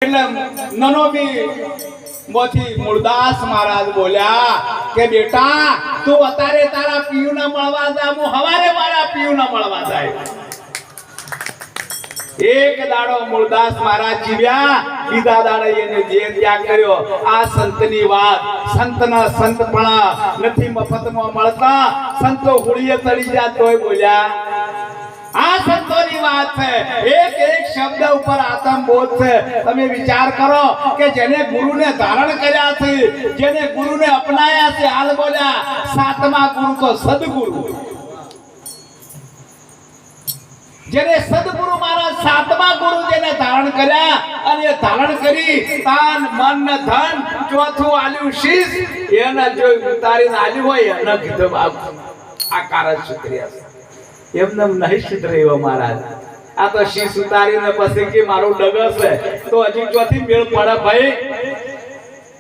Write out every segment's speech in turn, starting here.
એટલે નનોબી મોથી મૂળદાસ મહારાજ બોલ્યા કે બેટા તું અત્યારે તારા પિયુને મળવા જા, હું હવારે મારા પિયુને મળવા જાય. એક દાડો મૂળદાસ મહારાજ જીવ્યા, બીજા દાડે એને જે ત્યાગ કર્યો. આ સંતની વાત, સંતના સંતપણા નથી મફતમાં મળતા. સંતો હોળીએ ચડી જાય તોય બોલ્યા. આ સંતોની વાત છે. એક એક શબ્દ ઉપર આત્મબોધ છે. તમે વિચાર કરો કે જેને ગુરુને ધારણ કર્યા છે, જેને ગુરુને અપનાયા છે, હાલ બોલ્યા સાતમા ગુરુ તો સદગુરુ. જેને સદગુરુ મારા સાતમા ગુરુ જેને ધારણ કર્યા અને ધારણ કરી તાન મન ને ધન ચોથું આલ્યું શીશ, એને જો ઉતારીને આલ્યું હોય એને કીધું બાપ આ કારણ સુધર્યા છે. એમને નહીં સુધર્યો મહારાજ. આ તો શીશ ઉતારીને પછી કે મારું ડગસ છે તો હજી ચોથી મેળ પડે ભાઈ.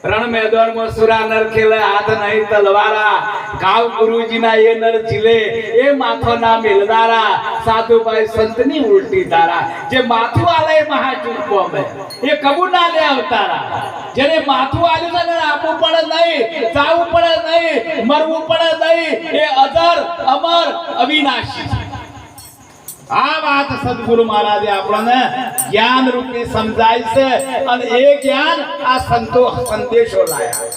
રણ મેદાનમાં સુરા નર ખેલે હાથ નહીં તલવારા, ગાવ ગુરુજીના એ નર જીલે એ માથો ના મેલદારા, સાધુભાઈ સંતની ઉલટી ધારા. જે માથું આલે એ મહાચૂર કોમે, એ કબુ ના લે અવતારા. જેને માથું આલ્યું છે ને આપવું પડે નહીં, ચાવવું પડે નહીં, મરવું પડે નહીં, એ અજર અમર અવિનાશી. આ વાત સદગુરુ મહારાજે આપણને જ્ઞાન રૂપી સમજાય છે અને એ જ્ઞાન આ સંતો સંદેશો લાયા.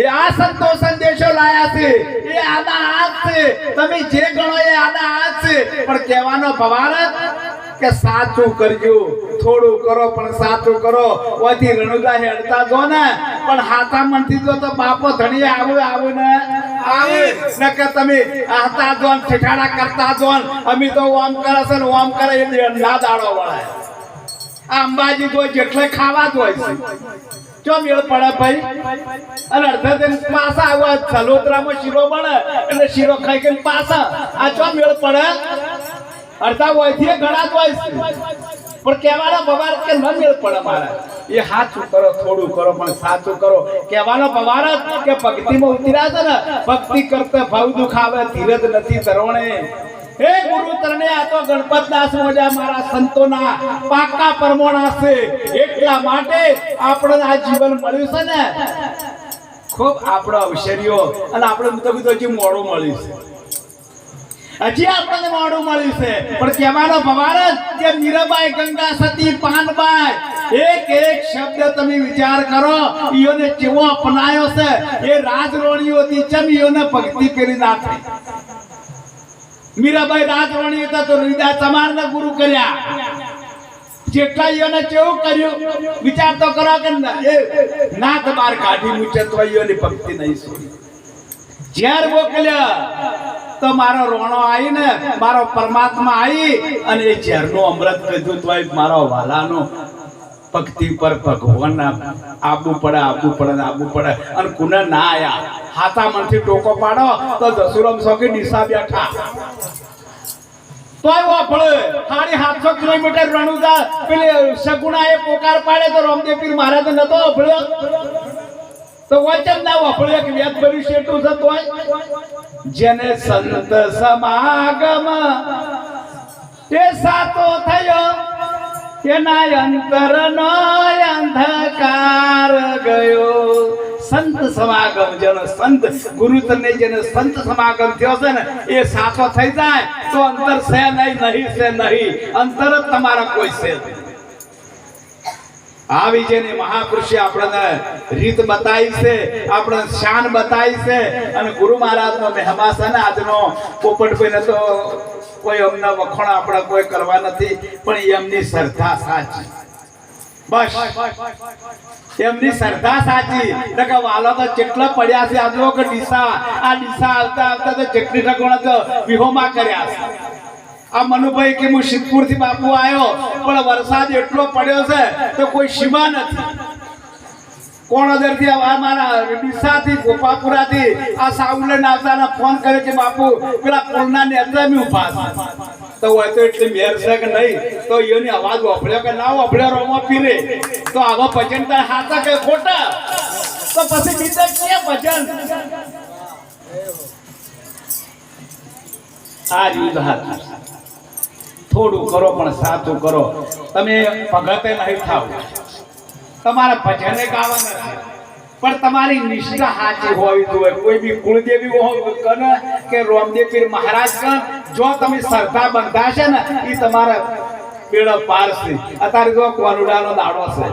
એ આ સંતો સંદેશો લાયા છે. એ આના હાથ છે. તમે જે ગણો એ આના હાથ છે. પણ કહેવાનો ભવારત કે સાચું કરજો, થોડું કરો પણ સાચું કરો. ઓથી રણુદા હેડતા જો ને પણ હાથા મનથી જો તો બાપો ધણી આવું ને આવે ન કે તમે હાથા જોન ઠેઠાડા કરતા જોન અમે તો ઓમ કરે છે ને ઓમ કરે એ ના દાડો વળાય. આ અંબાજી જો જેટલે ખાવા જ હોય છે ચો મેળ પડે ભાઈ. અને અડધા દિન પાછા આવ્યા જલોતરામાં શીરો બને એટલે શીરો ખાઈ કે પાછા આ ચો મેળ પડે. અડધા વયથી ઘણા જ હોય છે પણ કહેવાનો બવાર કે ન મેળ પડે મારા. એ સાચું કરો, થોડું કરો પણ સાચું કરો. કહેવાનો બવાર કે ભક્તિમાં ઉતર્યા છે ને, ભક્તિ કરતા ભાવ દુખ આવે, ધીરજ નથી ધરવણે. હે ગુરુ તરને આ તો ગણપત દાસ મોજા મારા સંતોના પાકા પરમોણા છે. એટલા માટે આપણે આ જીવન મળ્યું છે ને ખૂબ આપણો અવસરીઓ અને આપણે તો કીધું હજી મોડું મળ્યું છે. હજી આપણને મોડું મળ્યું છે પણ કહેવાનો ભવારત કે મીરાબાઈ, ગંગા સતી, પાનબાઈ એક એક શબ્દ તમે વિચાર કરો. ઈઓને કેવો અપનાયો છે. એ રાજરોણીઓથી ચમ ઈઓને ભક્તિ કરી નાખી. મીરાબાઈ રાજવાણી હતા તો રીદા સમારને ગુરુ કર્યા. જેટલા ઈઓને કેવું કર્યું વિચાર તો કરો કે એ નાથ બાર કાઢી મૂચે તો ઈઓની ભક્તિ નહીં છોડી. જ્યાર મોકલ્યા તો મારો રોણો આવી ને મારો પરમાત્મા આવી અને એ ઝેરનું અમૃત કીધું તો મારો વાલાનો ભક્તિ પર ભગવાન આબુ પડે અને કુને ના આયા. હાથા મનથી ટોકો પાડો તો દસુરમ સોકી ડીસા બેઠા તોય વાપળે. 750 કિલોમીટર રણુદા પેલે સગુણા એ પોકાર પાડે તો રામદેવ પીર મહારાજ નતો વાપળ્યો તો વચન ના વાપળ્યો કે વ્યાજ ભર્યું છે એટલું છે. તોય જેને સંત સમાગમ તે સાતો થયો તેના અંતરનો અંધકાર ગયો. સંત સમાગમ જેનો સંત ગુરુ તને જેને સંત સમાગમ થયો છે ને એ સાચો થઈ જાય તો અંતર છે નહીં અંતર જ તમારા કોઈ છે. આવી જેની મહાપુરુષે આપણને રીત બતાવી છે, આપણે શાન બતાવી છે. અને ગુરુ મહારાજનો મહેમા છે ને આજનો પોપટભાઈ ને તો કોઈ અમને વખોણ આપણે કોઈ કરવા નથી પણ એમની શ્રદ્ધા સાચી. બસ એમની શ્રદ્ધા સાચી. વાલો તો જેટલા પડ્યા છે આજનો કે ડીસા આવતા તો જેટલી ઠકોણા તો વિહોમાં કર્યા છે. આ મનુભાઈ કે હું સિદ્ધપુર થી બાપુ આવ્યો પણ વરસાદ એટલો પડ્યો છે તો કોઈ સીમા નથી. કોણોદર થી મારા ડીસાથી ગોપાપુરાથી આ સાઉલે આવતાના ફોન કર્યો કે બાપુ પેલા પુલના નેત્રે મેં ઉભા તો હોય તો એટલી મેર છે કે નહીં તો એની અવાજ વાપર્યો કે ના વાપર્યો રોમો પીરે તો આવા ભજન તાર હાથા કે ખોટા તો પછી બીજા કે ભજન આ રીત હાથ. થોડું કરો પણ સાચું કરો. તમે ભગતે નહીં થાવ. તમારે ભજને ગાવાના છે, પણ તમારી નિષ્ઠા સાચી હોવી જોઈએ. કોઈ બી કુળદેવી કને કે રામદેવ પીર મહારાજ કન જો તમે શ્રદ્ધા બંધાશે ને એ તમારા બેડો પાર છે. અત્યારે જો કોનુડાનો દાડો છે,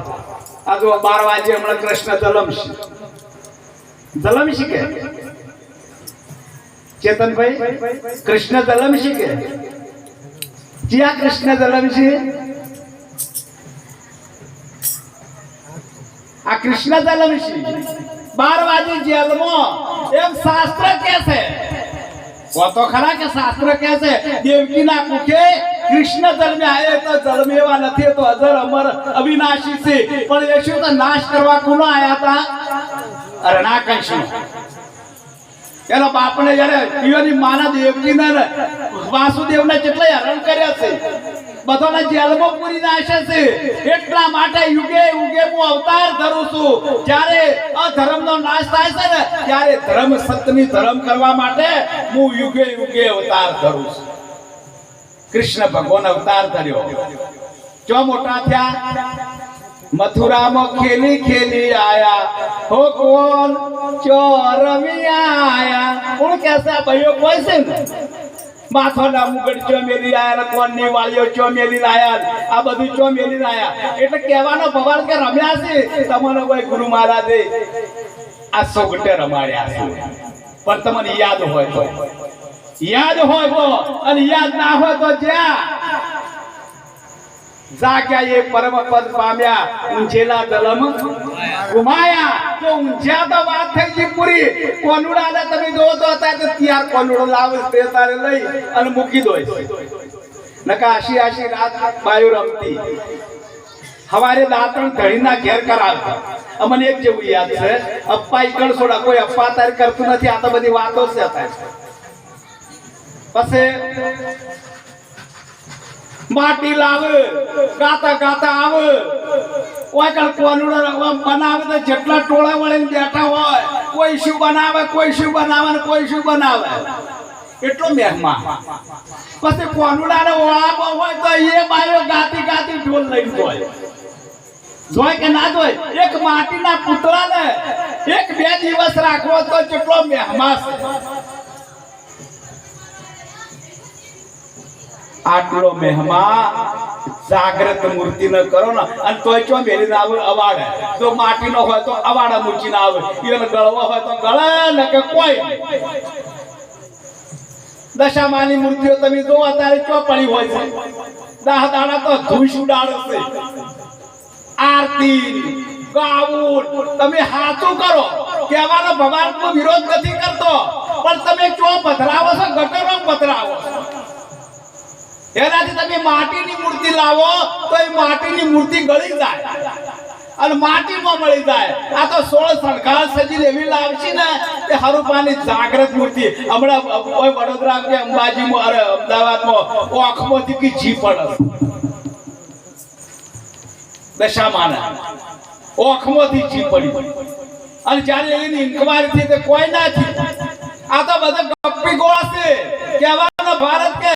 આ જો 12 વાગે હમણાં કૃષ્ણ જલમશી કે ચેતનભાઈ કૃષ્ણ જલમશી કે જ્યાં કૃષ્ણ જલમશી આ કૃષ્ણ જલમશી 12 વાગે જેલમાં એમ શાસ્ત્ર કહે છે. તો ખરા કે શાસ્ત્ર કહે છે દેવકીના કુખે કૃષ્ણ જન્મ્યા. એ તો જન્મેવા નથી, તો અજર અમર અવિનાશી છે. પણ એ શું તો નાશ કરવા કોનો આયા હતા? રણાકંશનો. એનો બાપને જયારે પીવાની માના દેવકીને વાસુદેવને કેટલા હરણ કર્યા છે, બધાને જેલમાં પૂરી નાખે છે. એટલા માટે યુગે યુગે હું અવતાર ધરું છું. જ્યારે અધર્મનો નાશ થાય છે ને ત્યારે ધર્મ સત્યની ધર્મ કરવા માટે હું યુગે યુગે અવતાર ધરું છું. કૃષ્ણ ભગવાન અવતાર ધર્યો. જો મોટા થયા મથુરામાં ખેલી ખેલી આયા હો કોણ ચોરમી આયા. કોણ કહેશે? ભાઈઓ કોઈ છે ને માથોના મુગટ ચો મેલી આયા, કોણની વાળીઓ ચો મેલી આયા, આ બધું ચો મેલી આયા. એટલે કહેવાનો ભવાલ કે રમ્યા છે તમને કોઈ ગુરુ મહારાજે આ સોગટે રમાડ્યા છે. પણ તમને યાદ હોય તો અને યાદ ના હોય તો જ્યાં જાગ્યા એ પરમ પદ પામ્યા, ઊંચેલા દલમ ઘુમાયા. તો ઊંચા તો વાત થઈ ગઈ પૂરી. કોનુડાને તમે જોવો તો અત્યારે તૈયાર કોનુડો લાવે તે તારે લઈ અને મૂકી દો. નકા આશી આશી રાત બાયો રમતી. હવારે દાંતણ ધણીના ઘેર કરાવતા. અમને એક જેવું યાદ છે, અપ્પા ઈકણ છોડા કોઈ અપ્પા તારે કરતું નથી. આ તો બધી વાતો છે. પછી માટી લાવે, ગાતા ગાતા આવે. કોઈ કણ કોનુડો બનાવે તો જેટલા ટોળા વળીને બેઠા હોય, કોઈ શું બનાવે, કોઈ શું બનાવે ને કોઈ શું બનાવે. એટલો મહેમાન. પછી કોનુડાને ઓળામાં હોય તો એ બાયો ગાતી ગાતી ઢોલ લઈને જોય કે ના જોય. એક માટીના પુતળાને 1-2 દિવસ રાખવો તો કેટલો મહેમાન છે. આટલો મહેમા જાગ્રત મૂર્તિ ન કરો ને અને તોય ચો મેલી ના આવે અવાડે. જો માટી નો હોય તો અવાડા મૂકી ના આવે. એને ગળવો હોય તો ગળે ને કે કોઈ. દશામાની મૂર્તિઓ તમે જો અત્યારે ચો પડી હોય છે. દાડા તો ધૂસ ઉડાડે છે. આરતી ગાવું તમે હાચું કરો. કહેવાનો ભગવાનનો વિરોધ નથી કરતો, પણ તમે ચો પધરાવો છો, ગટરો પધરાવો છો. એનાથી તમે માટીની મૂર્તિ લાવો તો એ માટીની મૂર્તિ ગળી જાય અને માટીમાં મળી જાય. આ તો 16 શણગાર સજી એવી લાવશે ને તે હરુપાની જાગ્રત મૂર્તિ. હમણાં કોઈ વડોદરા કે અંબાજીમાં અરે અમદાવાદમાં ઓખમાંથી કી જી પડે દશામાના ઓખમાંથી જી પડી. અને જ્યારે એની ઇન્કવાયરી થઈ તો કોઈ ના થઈ. આ તો બધા ગપ્પી ગોળા છે. કહેવાનો ભારત કે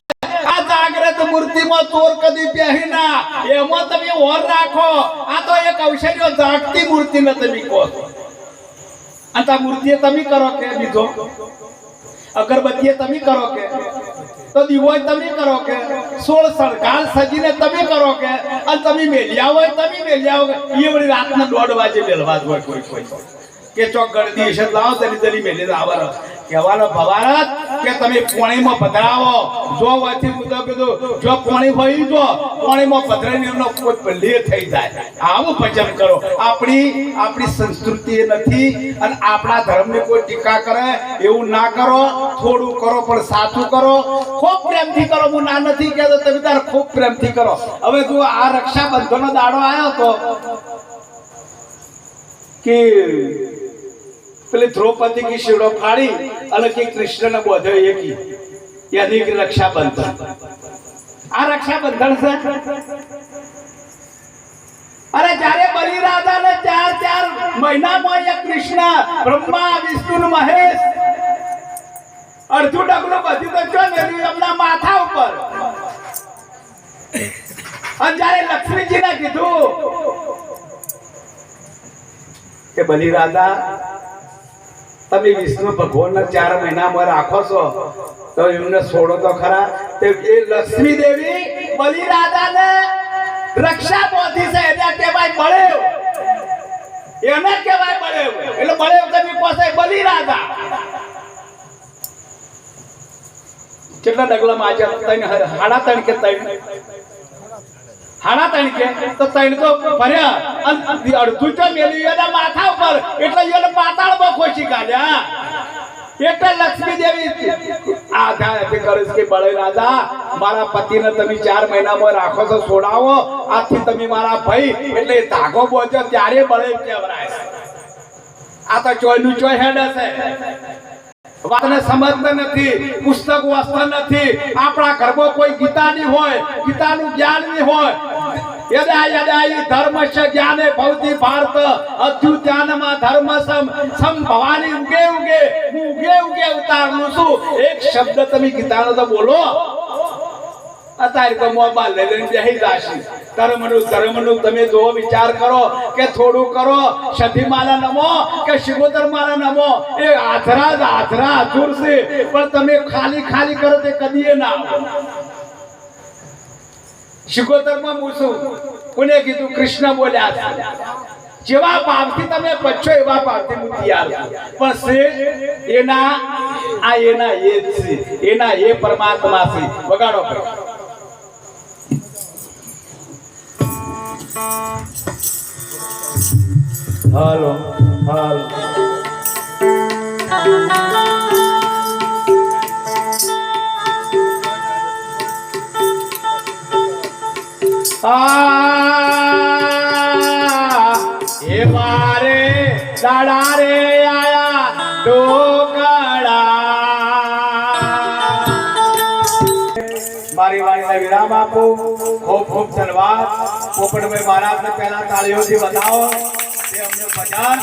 જાગ્રત મૂર્તિમાં ચોર કદી પહેરી ના, એમાં તમે ઓર રાખો. આ તો એક અવસરીઓ જાગતી મૂર્તિ ને તમે કહો. અને આ મૂર્તિએ તમે કરો કે બીજો અગરબત્તીએ તમે કરો કે તો દીવો તમે કરો કે 16 શણગાર સજીને તમે કરો કે અને તમે મેલ્યા હોય તમે મેલ્યા હોય. એ વળી રાતના 1:30 વાગે મેલવા જ હોય કોઈ કે ચોક ગળદી છે લાવો તરી તરી મેલી આવર. કહેવાનો ભવારત કે તમે પાણીમાં પધરાવો. જો વાથી મુદ્દો કીધું જો પાણી હોય જો પાણીમાં પધરાઈને એમનો કોઈ ભલે થઈ જાય. આવું ભજન કરો. આપણી સંસ્કૃતિ નથી અને આપણા ધર્મની કોઈ ટીકા કરે એવું ના કરો. થોડું કરો પણ સાચું કરો. ખૂબ પ્રેમથી કરો. હું ના નથી કહેતો, તમે તાર ખૂબ પ્રેમથી કરો. હવે જો આ રક્ષાબંધનનો દાડો આવ્યો તો કે પેલી દ્રૌપદી કી શીડો ફાડી અને કે કૃષ્ણને બોધ્યો એકી યાની કે રક્ષાબંધન. આ રક્ષાબંધન છે. અરે જ્યારે બલિરાજાને 4 મહિનામાં એક કૃષ્ણ બ્રહ્મા વિષ્ણુ મહેશ અડધું ડગલું બધું તો ચો મેલ્યું એમના માથા ઉપર. અને જ્યારે લક્ષ્મીજીને કીધું કે બલી રાજા તમે વિષ્ણુ ભગવાનને 4 મહિનામાં રાખો છો તો એમને છોડો તો ખરા. તે એ લક્ષ્મી દેવી બલી રાજાને રક્ષા બોધી છે એને કહેવાય બળેવ. એને કહેવાય બળેવ. એટલે બળેવ તમે પાસે બલી રાજા કેટલા ડગલામાં આજે 3.5 કે 3 3.5 કે તો 3 તો ભર્યા અને અડધું તો મેલ્યું એના માથા ઉપર એટલે એને પાતાળમાં ખોસી કાઢ્યા. એટલે લક્ષ્મી દેવી આધાર કરે કે બળે રાજા મારા પતિને તમે 4 મહિનામાં રાખો છો છોડાવો આજથી તમે મારા ભાઈ એટલે ધાગો બોજો ત્યારે બળે કહેવાય. આ તો ચોયનું ચોય હેડ છે. વાતને સમજતા નથી, પુસ્તક વાંચતા નથી. આપણા ઘરમાં કોઈ ગીતાની હોય, ગીતાનું જ્ઞાન ની હોય. યદાયદાય ધર્મસ્ય જ્ઞાને ભવતિ ભારત અધ્યુત્યાનમાં ધર્મ સમ ભવાની ઉગે ઉગે હું ઉગે ઉતારલું છું. એક શબ્દ તમે ગીતાનો તો બોલો. અત્યારે તો મોબાઈલ લઈને બેહી જાશી. ધર્મનું તમે જો વિચાર કરો કે થોડું કરો સતીમાલા નમો કે શિગોતર માલા નમો એ આધરા અધૂર છે. પણ તમે ખાલી કરો તે કદીએ ના શિગોતરમાં મૂસું કોને કીધું? કૃષ્ણ બોલ્યા છે. જેવા ભાવથી તમે બચ્ચો એવા ભાવથી હું તૈયાર છું. પણ છે એના એ જ છે. એના એ પરમાત્મા છે. વગાડો હાલો હાલો એ મારે દાડા રે આયા ઢોકળા. મારી વાણીને વિરામ આપો. ખૂબ ખૂબ ધન્યવાદ. પોપટભાઈ મહારાજને પહેલા તાળીઓથી વધાવો. તે અમને ભજન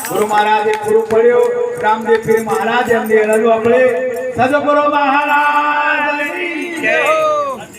ગુરુ મહારાજે પૂરું પડ્યું. રામદેવ પીર મહારાજ એમની રજૂ આપણે સદગુરુ મહારાજ